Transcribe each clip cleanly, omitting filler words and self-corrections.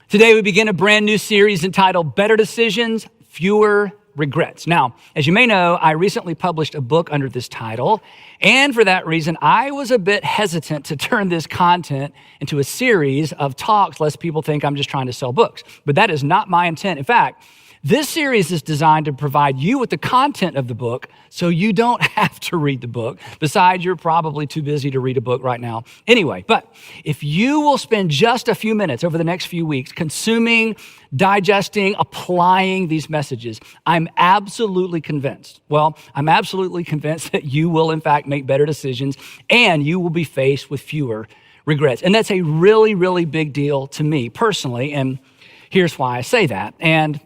Today we begin a brand new series entitled Better Decisions, Fewer Regrets. Now, as you may know, I recently published a book under this title, and for that reason, I was a bit hesitant to turn this content into a series of talks lest people think I'm just trying to sell books. But that is not my intent. In fact, this series is designed to provide you with the content of the book so you don't have to read the book. Besides, you're probably too busy to read a book right now anyway. But if you will spend just a few minutes over the next few weeks consuming, digesting, applying these messages, I'm absolutely convinced that you will in fact make better decisions and you will be faced with fewer regrets. And that's a really, really big deal to me personally. And here's why I say that. And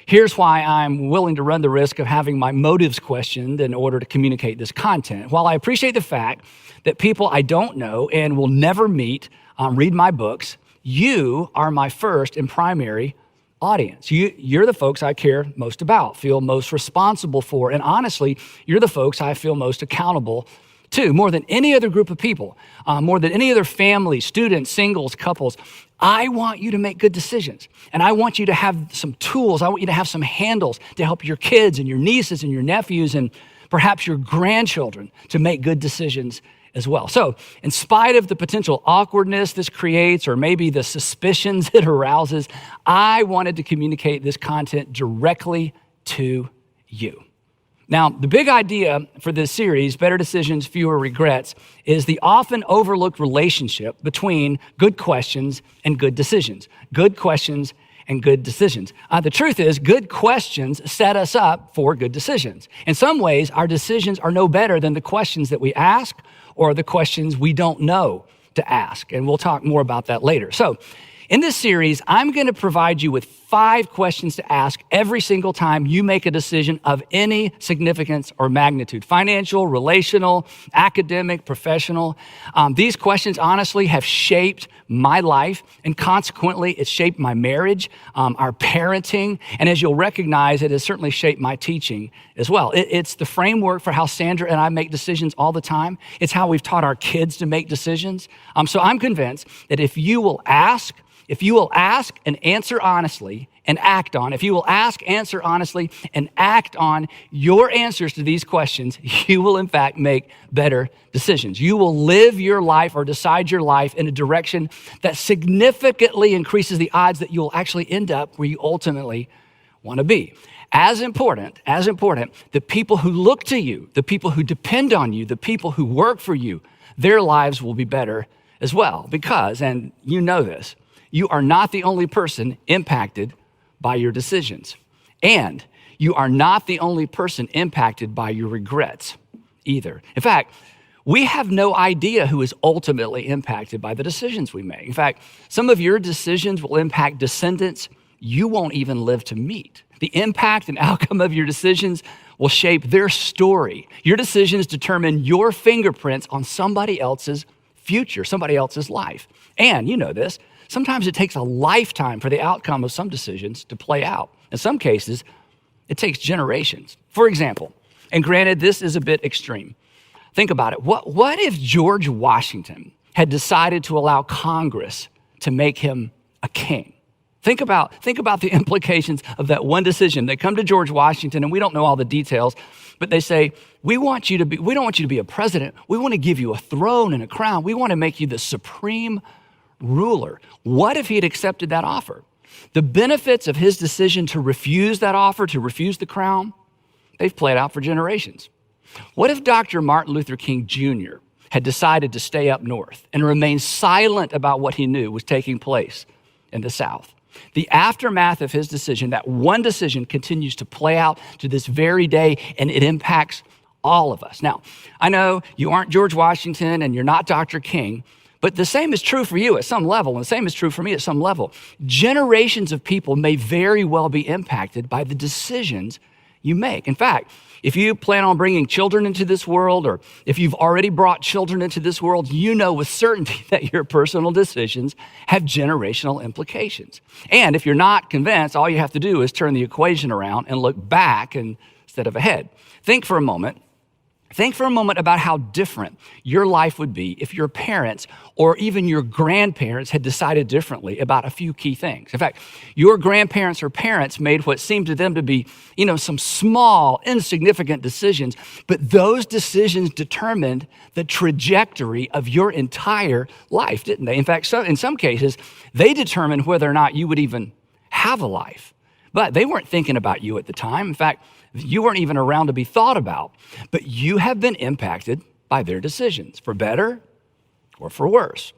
here's why I'm willing to run the risk of having my motives questioned in order to communicate this content. While I appreciate the fact that people I don't know and will never meet read my books, you are my first and primary audience. You're the folks I care most about, feel most responsible for, and honestly, you're the folks I feel most accountable to, more than any other group of people, more than any other family, students, singles, couples. I want you to make good decisions, and I want you to have some tools. I want you to have some handles to help your kids and your nieces and your nephews and perhaps your grandchildren to make good decisions as well. So in spite of the potential awkwardness this creates, or maybe the suspicions it arouses, I wanted to communicate this content directly to you. Now, the big idea for this series, Better Decisions, Fewer Regrets, is the often overlooked relationship between good questions and good decisions. Good questions and good decisions. The truth is, good questions set us up for good decisions. In some ways, our decisions are no better than the questions that we ask or the questions we don't know to ask. And we'll talk more about that later. So, in this series, I'm going to provide you with 5 questions to ask every single time you make a decision of any significance or magnitude: financial, relational, academic, professional. These questions honestly have shaped my life, and consequently, it's shaped my marriage, our parenting, and as you'll recognize, it has certainly shaped my teaching as well. It's the framework for how Sandra and I make decisions all the time. It's how we've taught our kids to make decisions. So I'm convinced that if you will ask and answer honestly and act on, your answers to these questions, you will in fact make better decisions. You will live your life or decide your life in a direction that significantly increases the odds that you'll actually end up where you ultimately want to be. As important, the people who look to you, the people who depend on you, the people who work for you, their lives will be better as well. Because, and you know this, you are not the only person impacted by your decisions. And you are not the only person impacted by your regrets either. In fact, we have no idea who is ultimately impacted by the decisions we make. In fact, some of your decisions will impact descendants you won't even live to meet. The impact and outcome of your decisions will shape their story. Your decisions determine your fingerprints on somebody else's future, somebody else's life. And you know this, sometimes it takes a lifetime for the outcome of some decisions to play out. In some cases, it takes generations. For example, and granted, this is a bit extreme. Think about it. What if George Washington had decided to allow Congress to make him a king? Think about the implications of that one decision. They come to George Washington, and we don't know all the details, but they say, we don't want you to be a president. We want to give you a throne and a crown. We want to make you the supreme ruler. What if he had accepted that offer? The benefits of his decision to refuse that offer, to refuse the crown, they've played out for generations. What if Dr. Martin Luther King Jr. had decided to stay up north and remain silent about what he knew was taking place in the South? The aftermath of his decision, that one decision, continues to play out to this very day, and it impacts all of us. Now, I know you aren't George Washington and you're not Dr. King, but the same is true for you at some level, and the same is true for me at some level. Generations of people may very well be impacted by the decisions you make. In fact, if you plan on bringing children into this world, or if you've already brought children into this world, you know with certainty that your personal decisions have generational implications. And if you're not convinced, all you have to do is turn the equation around and look back instead of ahead. Think for a moment Think for a moment about how different your life would be if your parents or even your grandparents had decided differently about a few key things. In fact, your grandparents or parents made what seemed to them to be, some small, insignificant decisions, but those decisions determined the trajectory of your entire life, didn't they? In fact, in some cases, they determined whether or not you would even have a life. But they weren't thinking about you at the time. In fact, you weren't even around to be thought about, but you have been impacted by their decisions, for better or for worse.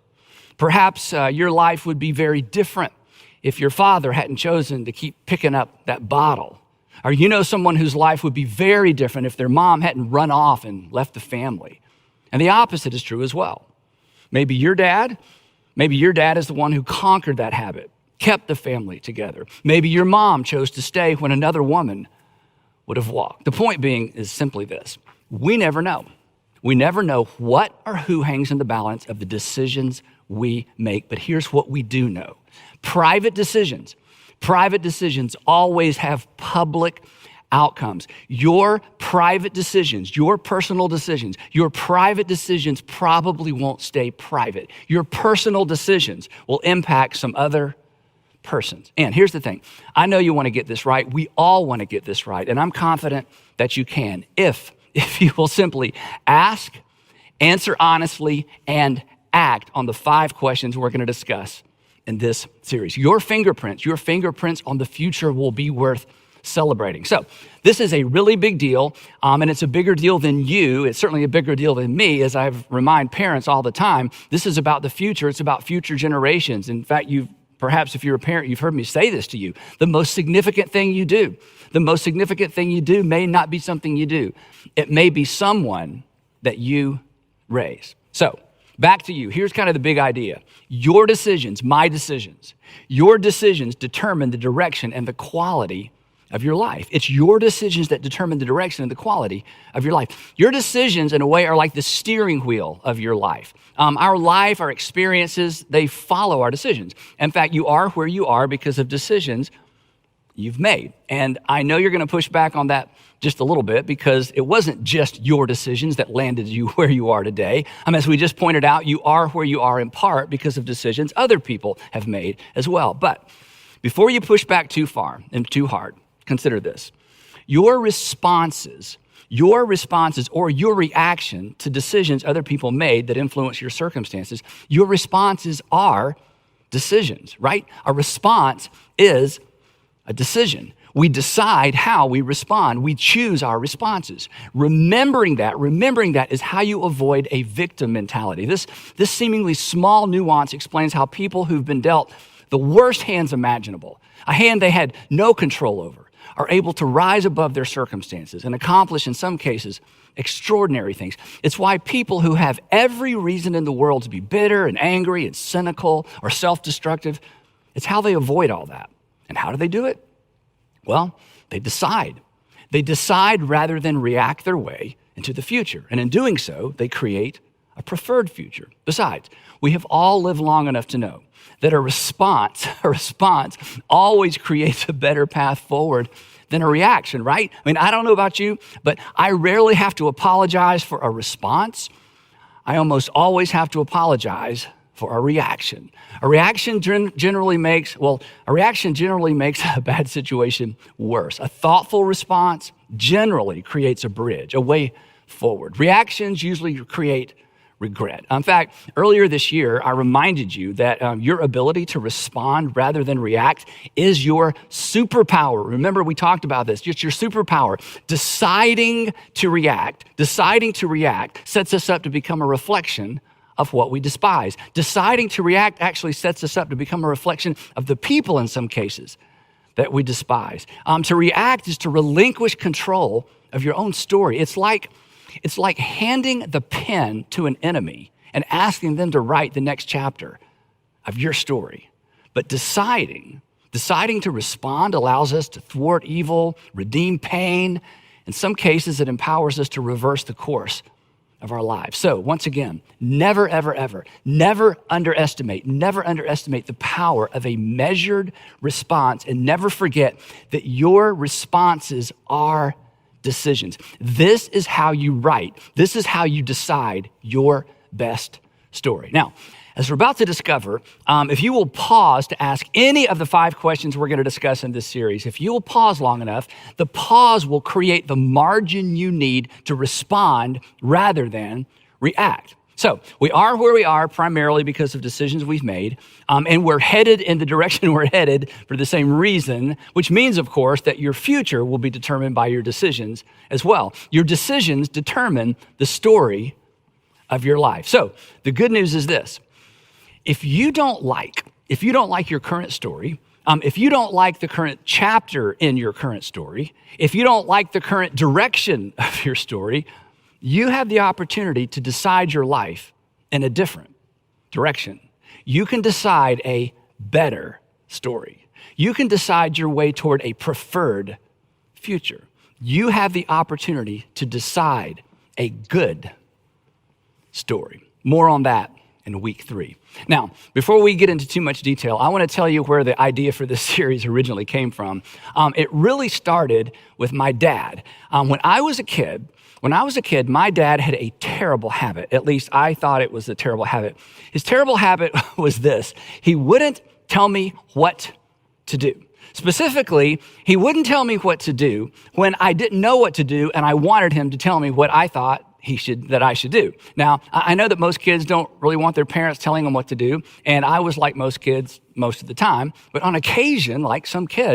Perhaps your life would be very different if your father hadn't chosen to keep picking up that bottle. Or someone whose life would be very different if their mom hadn't run off and left the family. And the opposite is true as well. Maybe your dad is the one who conquered that habit, kept the family together. Maybe your mom chose to stay when another woman would have walked. The point being is simply this: we never know. We never know what or who hangs in the balance of the decisions we make. But here's what we do know. Private decisions always have public outcomes. Your private decisions, your personal decisions, your private decisions probably won't stay private. Your personal decisions will impact some other persons. And here's the thing. I know you want to get this right. We all want to get this right. And I'm confident that you can if you will simply ask, answer honestly, and act on the 5 questions we're going to discuss in this series. Your fingerprints on the future will be worth celebrating. So this is a really big deal, and it's a bigger deal than you. It's certainly a bigger deal than me, as I remind parents all the time. This is about the future. It's about future generations. In fact, perhaps if you're a parent, you've heard me say this to you. The most significant thing you do may not be something you do. It may be someone that you raise. So back to you. Here's kind of the big idea. Your decisions, my decisions, your decisions determine the direction and the quality of your life. It's your decisions that determine the direction and the quality of your life. Your decisions, in a way, are like the steering wheel of your life. Our life, our experiences, they follow our decisions. In fact, you are where you are because of decisions you've made. And I know you're going to push back on that just a little bit because it wasn't just your decisions that landed you where you are today. As we just pointed out, you are where you are in part because of decisions other people have made as well. But before you push back too far and too hard, consider this. Your responses or your reaction to decisions other people made that influence your circumstances, your responses are decisions, right? A response is a decision. We decide how we respond. We choose our responses. Remembering that is how you avoid a victim mentality. This seemingly small nuance explains how people who've been dealt the worst hands imaginable, a hand they had no control over, are able to rise above their circumstances and accomplish, in some cases, extraordinary things. It's why people who have every reason in the world to be bitter and angry and cynical or self-destructive, it's how they avoid all that. And how do they do it? Well, they decide. They decide rather than react their way into the future. And in doing so, they create a preferred future. Besides, we have all lived long enough to know that a response always creates a better path forward than a reaction, right? I don't know about you, but I rarely have to apologize for a response. I almost always have to apologize for a reaction. A reaction generally makes a bad situation worse. A thoughtful response generally creates a bridge, a way forward. Reactions usually create regret. In fact, earlier this year, I reminded you that your ability to respond rather than react is your superpower. Remember, we talked about this. It's your superpower. Deciding to react sets us up to become a reflection of what we despise. Deciding to react actually sets us up to become a reflection of the people, in some cases, that we despise. To react is to relinquish control of your own story. It's like handing the pen to an enemy and asking them to write the next chapter of your story. But deciding to respond allows us to thwart evil, redeem pain. In some cases, it empowers us to reverse the course of our lives. So once again, never, ever, ever, never underestimate the power of a measured response, and never forget that your responses are decisions. This is how you write. This is how you decide your best story. Now, as we're about to discover, if you will pause to ask any of the 5 questions we're going to discuss in this series, if you will pause long enough, the pause will create the margin you need to respond rather than react. So we are where we are primarily because of decisions we've made, and we're headed in the direction we're headed for the same reason, which means, of course, that your future will be determined by your decisions as well. Your decisions determine the story of your life. So the good news is this. If you don't like your current story, if you don't like the current chapter in your current story, if you don't like the current direction of your story, you have the opportunity to decide your life in a different direction. You can decide a better story. You can decide your way toward a preferred future. You have the opportunity to decide a good story. More on that in week 3. Now, before we get into too much detail, I want to tell you where the idea for this series originally came from. It really started with my dad. When I was a kid, my dad had a terrible habit. At least I thought it was a terrible habit. His terrible habit was this. He wouldn't tell me what to do. Specifically, he wouldn't tell me what to do when I didn't know what to do and I wanted him to tell me what I thought that I should do. Now, I know that most kids don't really want their parents telling them what to do, and I was like most kids most of the time, but on occasion, like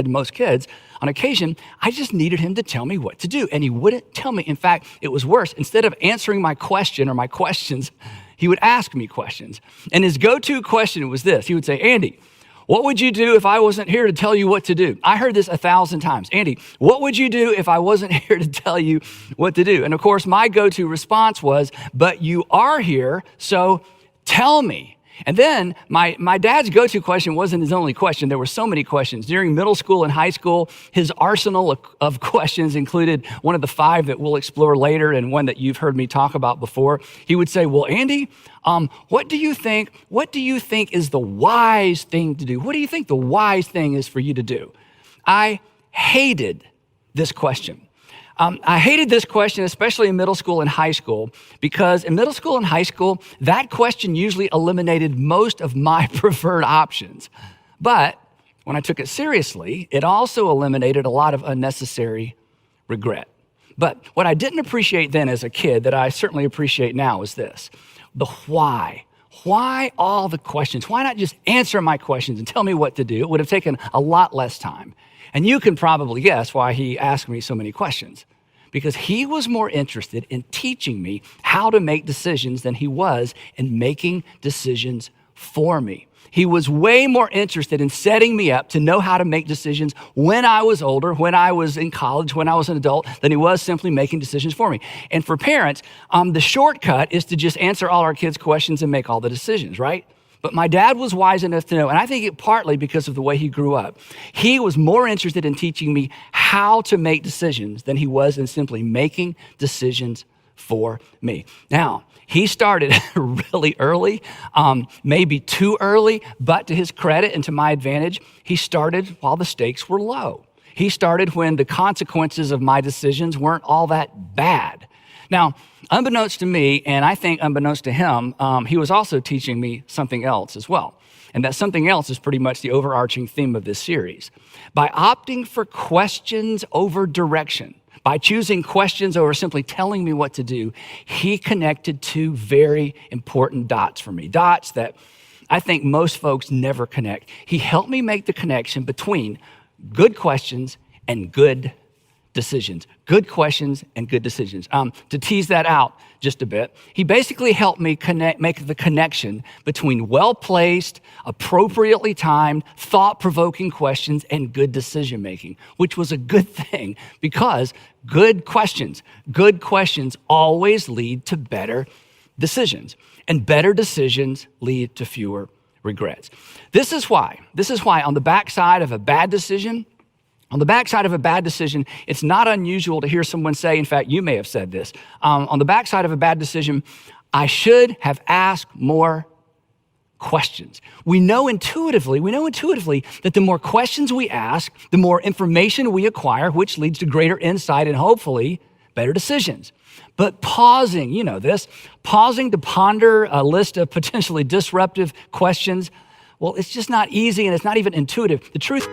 most kids, on occasion, I just needed him to tell me what to do, and he wouldn't tell me. In fact, it was worse. Instead of answering my question or my questions, he would ask me questions, and his go-to question was this. He would say, Andy, what would you do if I wasn't here to tell you what to do? I heard this 1,000 times. Andy, what would you do if I wasn't here to tell you what to do? And of course, my go-to response was, but you are here, so tell me. And then my dad's go-to question wasn't his only question. There were so many questions. During middle school and high school, his arsenal of questions included one of the 5 that we'll explore later and one that you've heard me talk about before. He would say, well, Andy, what do you think is the wise thing to do? What do you think the wise thing is for you to do? I hated this question. I hated this question, especially in middle school and high school, because in middle school and high school, that question usually eliminated most of my preferred options. But when I took it seriously, it also eliminated a lot of unnecessary regret. But what I didn't appreciate then as a kid that I certainly appreciate now is this, the why. Why all the questions? Why not just answer my questions and tell me what to do? It would have taken a lot less time. And you can probably guess why he asked me so many questions. Because he was more interested in teaching me how to make decisions than he was in making decisions for me. He was way more interested in setting me up to know how to make decisions when I was older, when I was in college, when I was an adult, than he was simply making decisions for me. And for parents, the shortcut is to just answer all our kids' questions and make all the decisions, right? But my dad was wise enough to know, and I think it partly because of the way he grew up. He was more interested in teaching me how to make decisions than he was in simply making decisions for me. Now, he started really early, maybe too early, but to his credit and to my advantage, he started while the stakes were low. He started when the consequences of my decisions weren't all that bad. Now, unbeknownst to me, and I think unbeknownst to him, he was also teaching me something else as well. And that something else is pretty much the overarching theme of this series. By opting for questions over direction, by choosing questions over simply telling me what to do, he connected 2 very important dots for me, dots that I think most folks never connect. He helped me make the connection between good questions and good decisions. Good questions and good decisions. To tease that out just a bit, he basically helped me make the connection between well-placed, appropriately timed, thought-provoking questions and good decision-making, which was a good thing because good questions always lead to better decisions, and better decisions lead to fewer regrets. This is why on the backside of a bad decision, it's not unusual to hear someone say, in fact, you may have said this, on the backside of a bad decision, I should have asked more questions. We know intuitively that the more questions we ask, the more information we acquire, which leads to greater insight and hopefully better decisions. But pausing, you know this, pausing to ponder a list of potentially disruptive questions, well, it's just not easy and it's not even intuitive. The truth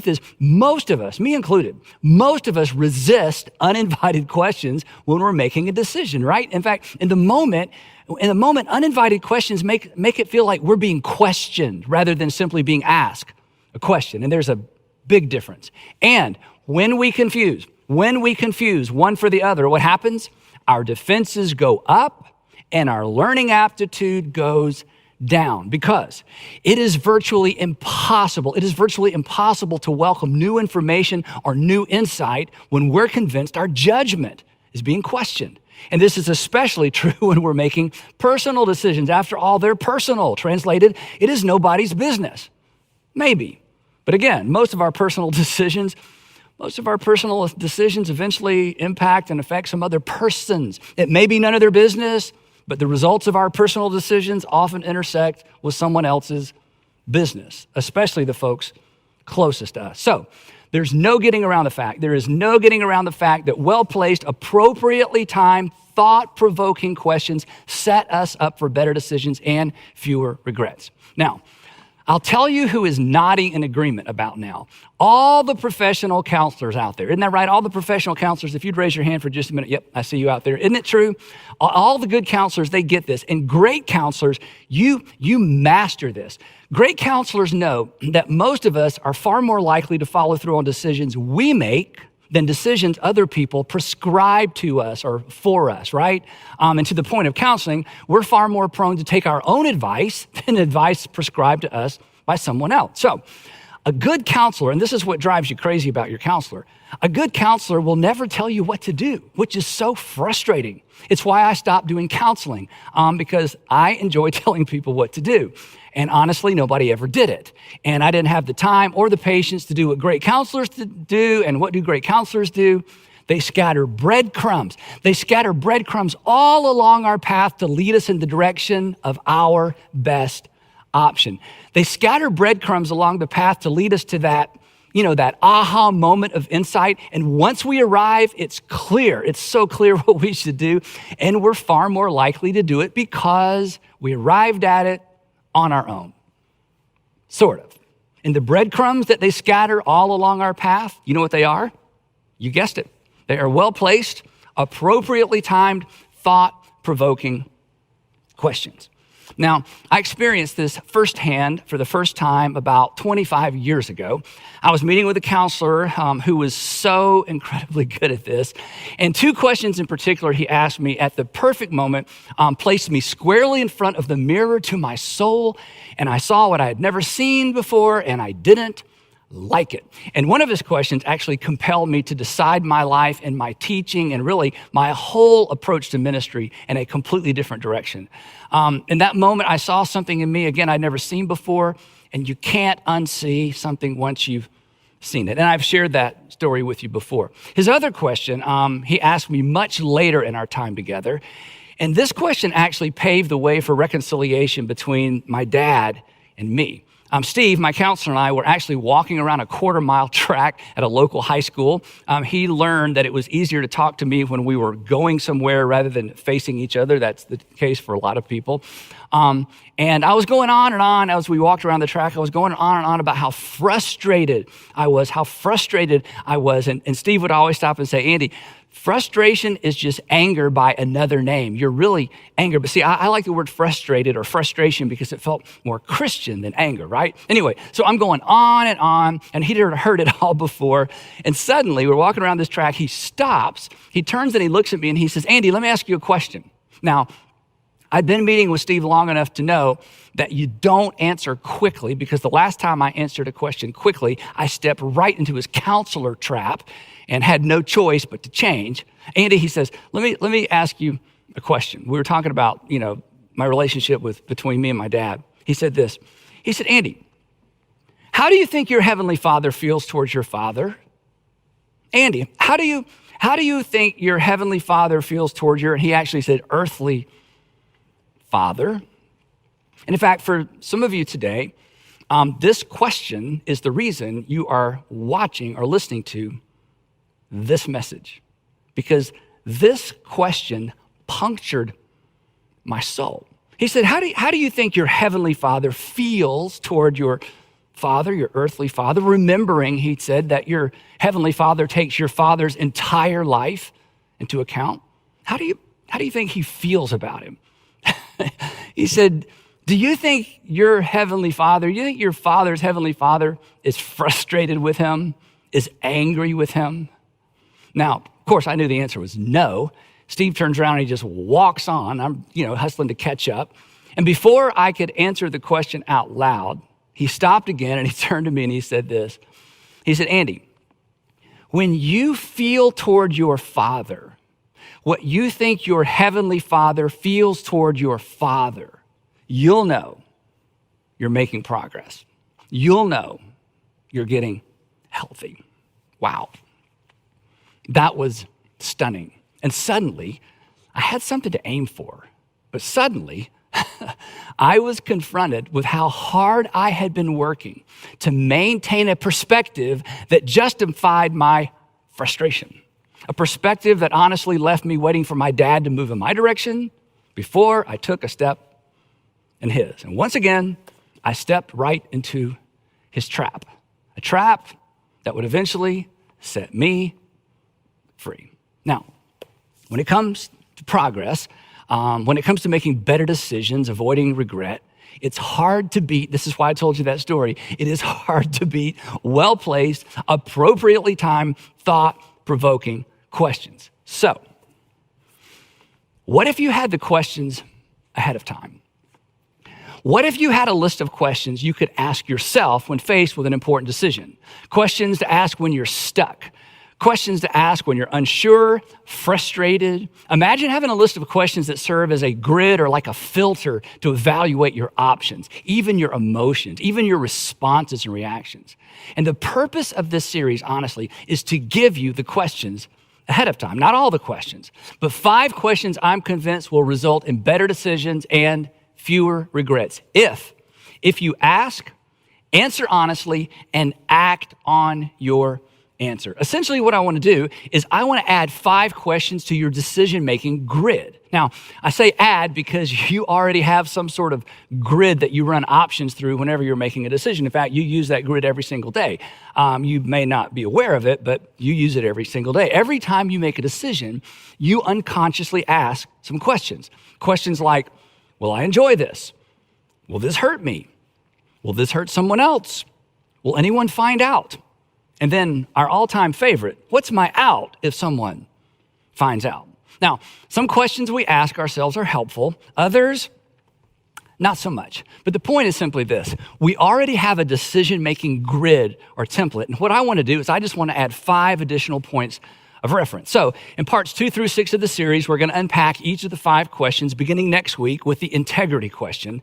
is most of us, me included, most of us resist uninvited questions when we're making a decision, right? In fact, in the moment, uninvited questions make it feel like we're being questioned rather than simply being asked a question. And there's a big difference. And when we confuse one for the other, what happens? Our defenses go up and our learning aptitude goes down, because it is virtually impossible to welcome new information or new insight when we're convinced our judgment is being questioned. And this is especially true when we're making personal decisions. After all, they're personal. Translated, it is nobody's business. Maybe. But again, most of our personal decisions eventually impact and affect some other persons. It may be none of their business, but the results of our personal decisions often intersect with someone else's business, especially the folks closest to us. So there's no getting around the fact. There is no getting around the fact that well-placed, appropriately timed, thought-provoking questions set us up for better decisions and fewer regrets. Now, I'll tell you who is nodding in agreement about now. All the professional counselors out there. Isn't that right? All the professional counselors, if you'd raise your hand for just a minute. Yep, I see you out there. Isn't it true? All the good counselors, they get this. And great counselors, you master this. Great counselors know that most of us are far more likely to follow through on decisions we make than decisions other people prescribe to us or for us, right? And to the point of counseling, we're far more prone to take our own advice than advice prescribed to us by someone else. So a good counselor, and this is what drives you crazy about your counselor, a good counselor will never tell you what to do, which is so frustrating. It's why I stopped doing counseling, because I enjoy telling people what to do. And honestly, nobody ever did it. And I didn't have the time or the patience to do what great counselors do. And what do great counselors do? They scatter breadcrumbs. They scatter breadcrumbs all along our path to lead us in the direction of our best option. They scatter breadcrumbs along the path to lead us to that aha moment of insight. And once we arrive, it's clear. It's so clear what we should do. And we're far more likely to do it because we arrived at it on our own. Sort of. And the breadcrumbs that they scatter all along our path, you know what they are? You guessed it. They are well-placed, appropriately timed, thought-provoking questions. Now, I experienced this firsthand for the first time about 25 years ago. I was meeting with a counselor who was so incredibly good at this. And two questions in particular he asked me at the perfect moment placed me squarely in front of the mirror to my soul. And I saw what I had never seen before, and I didn't like it. And one of his questions actually compelled me to decide my life and my teaching and really my whole approach to ministry in a completely different direction. In that moment, I saw something in me, again, I'd never seen before, and you can't unsee something once you've seen it. And I've shared that story with you before. His other question, he asked me much later in our time together, and this question actually paved the way for reconciliation between my dad and me. Steve, my counselor, and I were actually walking around a quarter-mile track at a local high school. He learned that it was easier to talk to me when we were going somewhere rather than facing each other. That's the case for a lot of people. And I was going on and on as we walked around the track. I was going on and on about how frustrated I was. And Steve would always stop and say, Andy, frustration is just anger by another name. You're really anger. But see, I like the word frustrated or frustration because it felt more Christian than anger, right? Anyway, so I'm going on, and he'd heard it all before. And suddenly, we're walking around this track. He stops. He turns and he looks at me and he says, Andy, let me ask you a question. Now, I'd been meeting with Steve long enough to know that you don't answer quickly, because the last time I answered a question quickly, I stepped right into his counselor trap and had no choice but to change. Andy, he says, let me ask you a question. We were talking about, my relationship between me and my dad. He said this. He said, Andy, how do you think your heavenly Father feels towards your father? Andy, how do you think your heavenly Father feels towards and he actually said earthly Father? And in fact, for some of you today, this question is the reason you are watching or listening to this message, because this question punctured my soul. He said, how do you think your heavenly Father feels toward your father, your earthly father? Remembering, he said, that your heavenly Father takes your father's entire life into account. How do you think he feels about him? He said, do you think your father's heavenly Father is frustrated with him, is angry with him? Now, of course, I knew the answer was no. Steve turns around and he just walks on. I'm, hustling to catch up. And before I could answer the question out loud, he stopped again and he turned to me and he said this. He said, Andy, when you feel toward your father what you think your heavenly Father feels toward your father, you'll know you're making progress. You'll know you're getting healthy. Wow. That was stunning. And suddenly, I had something to aim for. But suddenly, I was confronted with how hard I had been working to maintain a perspective that justified my frustration. A perspective that honestly left me waiting for my dad to move in my direction before I took a step in his. And once again, I stepped right into his trap. A trap that would eventually set me free. Now, when it comes to progress, when it comes to making better decisions, avoiding regret, it's hard to beat. This is why I told you that story. It is hard to beat well-placed, appropriately timed, thought-provoking questions. So, what if you had the questions ahead of time? What if you had a list of questions you could ask yourself when faced with an important decision? Questions to ask when you're stuck. Questions to ask when you're unsure, frustrated. Imagine having a list of questions that serve as a grid or like a filter to evaluate your options, even your emotions, even your responses and reactions. And the purpose of this series, honestly, is to give you the questions ahead of time. Not all the questions, but 5 questions I'm convinced will result in better decisions and fewer regrets. If you ask, answer honestly, and act on your answer. Essentially, what I want to do is I want to add 5 questions to your decision-making grid. Now, I say add because you already have some sort of grid that you run options through whenever you're making a decision. In fact, you use that grid every single day. You may not be aware of it, but you use it every single day. Every time you make a decision, you unconsciously ask some questions. Questions like, will I enjoy this? Will this hurt me? Will this hurt someone else? Will anyone find out? And then our all-time favorite, what's my out if someone finds out? Now, some questions we ask ourselves are helpful. Others, not so much. But the point is simply this. We already have a decision-making grid or template. And what I want to do is I just want to add 5 additional points of reference. So in parts 2 through 6 of the series, we're going to unpack each of the 5 questions beginning next week with the integrity question.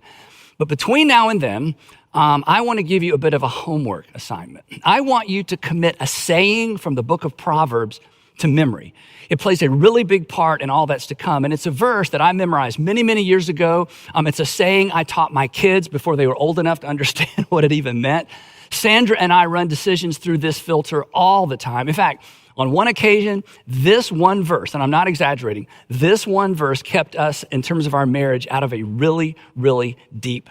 But between now and then, I want to give you a bit of a homework assignment. I want you to commit a saying from the book of Proverbs to memory. It plays a really big part in all that's to come. And it's a verse that I memorized many, many years ago. It's a saying I taught my kids before they were old enough to understand what it even meant. Sandra and I run decisions through this filter all the time. In fact, on one occasion, this one verse, and I'm not exaggerating, this one verse kept us, in terms of our marriage, out of a really, really deep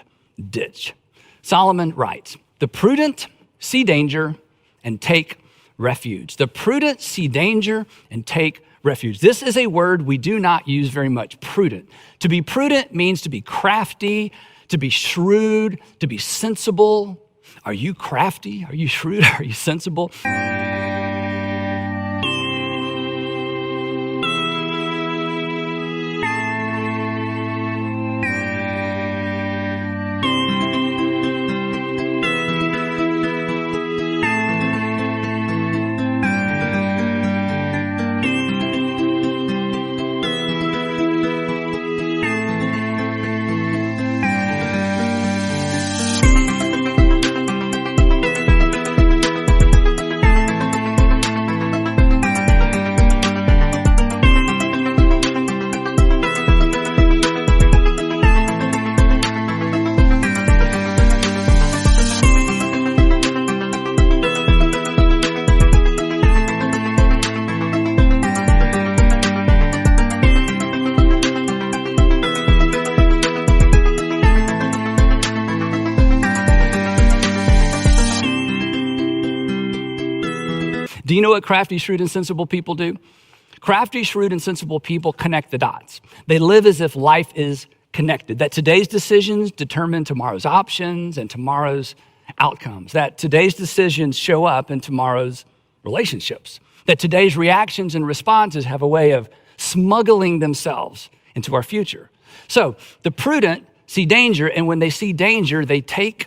ditch. Solomon writes, "The prudent see danger and take refuge." The prudent see danger and take refuge. This is a word we do not use very much, prudent. To be prudent means to be crafty, to be shrewd, to be sensible. Are you crafty? Are you shrewd? Are you sensible? Do you know what crafty, shrewd, and sensible people do? Crafty, shrewd, and sensible people connect the dots. They live as if life is connected, that today's decisions determine tomorrow's options and tomorrow's outcomes, that today's decisions show up in tomorrow's relationships, that today's reactions and responses have a way of smuggling themselves into our future. So the prudent see danger, and when they see danger, they take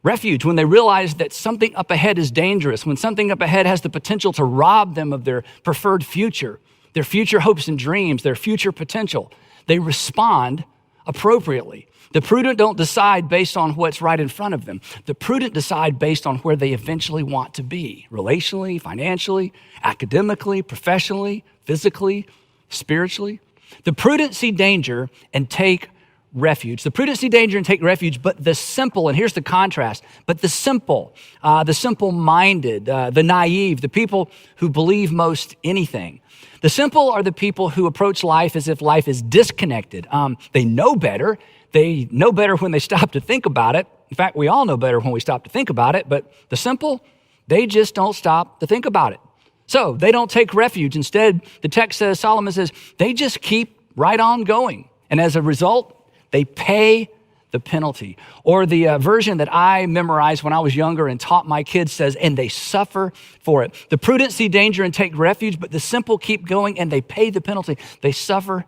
refuge. When they realize that something up ahead is dangerous, when something up ahead has the potential to rob them of their preferred future, their future hopes and dreams, their future potential, they respond appropriately. The prudent don't decide based on what's right in front of them. The prudent decide based on where they eventually want to be, relationally, financially, academically, professionally, physically, spiritually. The prudent see danger and take refuge. The prudent see danger and take refuge, but the simple, and here's the contrast, but the simple-minded, the naive, the people who believe most anything. The simple are the people who approach life as if life is disconnected. They know better. They know better when they stop to think about it. In fact, we all know better when we stop to think about it, but the simple, they just don't stop to think about it. So they don't take refuge. Instead, the text says, Solomon says, they just keep right on going. And as a result, they pay the penalty. Or the version that I memorized when I was younger and taught my kids says, and they suffer for it. The prudent see danger and take refuge, but the simple keep going and they pay the penalty. They suffer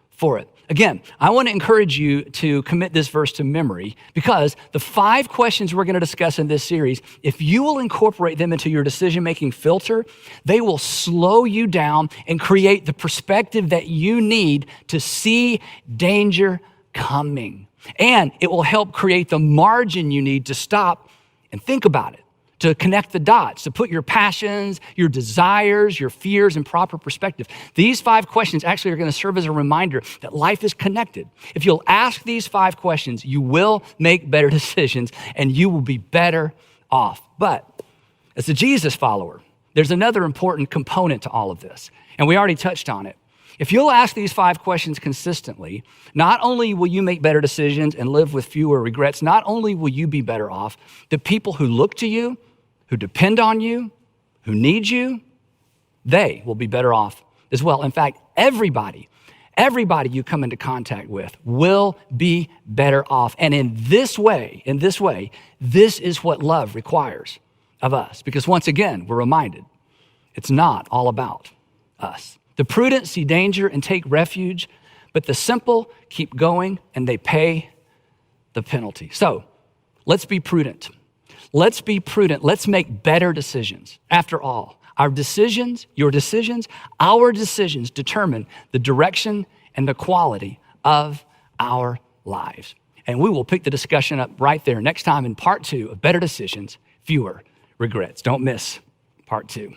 for it. Again, I want to encourage you to commit this verse to memory because the 5 questions we're going to discuss in this series, if you will incorporate them into your decision-making filter, they will slow you down and create the perspective that you need to see danger coming. And it will help create the margin you need to stop and think about it, to connect the dots, to put your passions, your desires, your fears in proper perspective. These 5 questions actually are going to serve as a reminder that life is connected. If you'll ask these 5 questions, you will make better decisions and you will be better off. But as a Jesus follower, there's another important component to all of this, and we already touched on it. If you'll ask these 5 questions consistently, not only will you make better decisions and live with fewer regrets, not only will you be better off, the people who look to you, who depend on you, who need you, they will be better off as well. In fact, everybody you come into contact with will be better off. And in this way, this is what love requires of us. Because once again, we're reminded, it's not all about us. The prudent see danger and take refuge, but the simple keep going and they pay the penalty. So let's be prudent. Let's be prudent. Let's make better decisions. After all, our decisions, your decisions, our decisions determine the direction and the quality of our lives. And we will pick the discussion up right there next time in part 2 of Better Decisions, Fewer Regrets. Don't miss part 2.